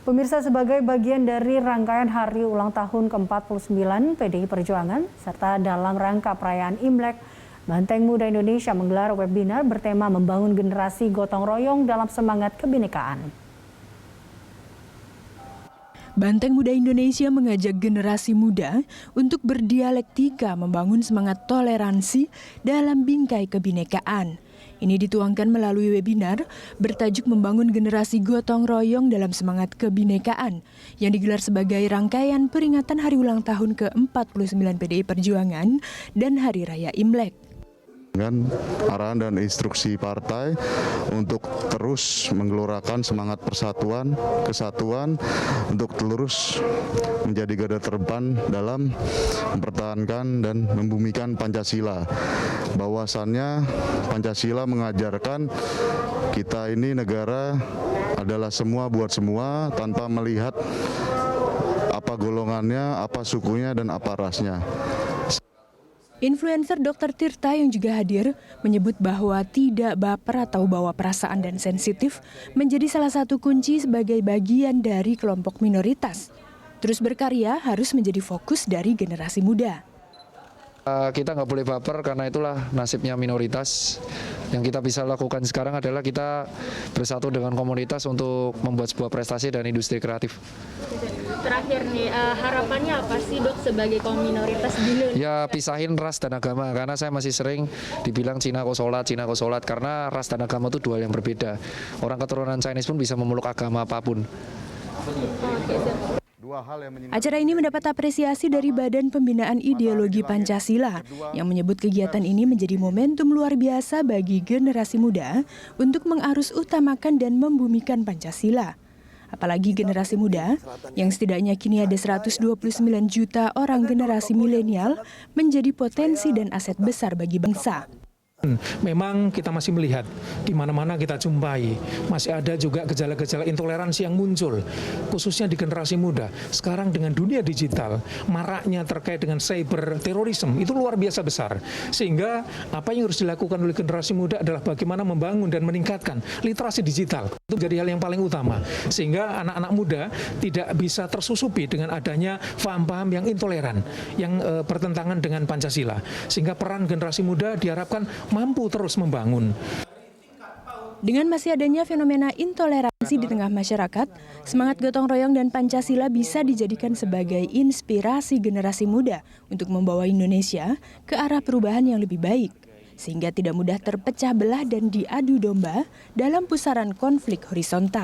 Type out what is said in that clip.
Pemirsa, sebagai bagian dari rangkaian hari ulang tahun ke-49 PDI Perjuangan, serta dalam rangka perayaan Imlek, Banteng Muda Indonesia menggelar webinar bertema membangun generasi gotong royong dalam semangat kebinekaan. Banteng Muda Indonesia mengajak generasi muda untuk berdialektika membangun semangat toleransi dalam bingkai kebinekaan. Ini dituangkan melalui webinar bertajuk Membangun Generasi Gotong Royong dalam Semangat Kebinekaan yang digelar sebagai rangkaian peringatan hari ulang tahun ke-49 PDI Perjuangan dan Hari Raya Imlek. Dengan arahan dan instruksi partai untuk terus menggelorakan semangat persatuan, kesatuan, untuk terus menjadi garda terdepan dalam mempertahankan dan membumikan Pancasila. Bahwasannya Pancasila mengajarkan kita ini negara adalah semua buat semua tanpa melihat apa golongannya, apa sukunya, dan apa rasnya. Influencer Dr. Tirta yang juga hadir menyebut bahwa tidak baper atau bawa perasaan dan sensitif menjadi salah satu kunci sebagai bagian dari kelompok minoritas. Terus berkarya harus menjadi fokus dari generasi muda. Kita nggak boleh baper karena itulah nasibnya minoritas. Yang kita bisa lakukan sekarang adalah kita bersatu dengan komunitas untuk membuat sebuah prestasi dan industri kreatif. Terakhir nih, harapannya apa sih Dok sebagai kaum minoritas di Indonesia? Ya pisahin ras dan agama, karena saya masih sering dibilang Cina kok sholat, karena ras dan agama itu dua yang berbeda. Orang keturunan Chinese pun bisa memeluk agama apapun. Acara ini mendapat apresiasi dari Badan Pembinaan Ideologi Pancasila yang menyebut kegiatan ini menjadi momentum luar biasa bagi generasi muda untuk mengarus utamakan dan membumikan Pancasila. Apalagi generasi muda yang setidaknya kini ada 129 juta orang generasi milenial menjadi potensi dan aset besar bagi bangsa. Memang kita masih melihat di mana-mana kita jumpai masih ada juga gejala-gejala intoleransi yang muncul, khususnya di generasi muda. Sekarang dengan dunia digital, maraknya terkait dengan cyber terorisme itu luar biasa besar. Sehingga apa yang harus dilakukan oleh generasi muda adalah bagaimana membangun dan meningkatkan literasi digital. Itu menjadi hal yang paling utama. Sehingga anak-anak muda tidak bisa tersusupi dengan adanya paham-paham yang intoleran, yang bertentangan dengan Pancasila. Sehingga peran generasi muda diharapkan mampu terus membangun. Dengan masih adanya fenomena intoleransi di tengah masyarakat, semangat gotong royong dan Pancasila bisa dijadikan sebagai inspirasi generasi muda untuk membawa Indonesia ke arah perubahan yang lebih baik, sehingga tidak mudah terpecah belah dan diadu domba dalam pusaran konflik horizontal.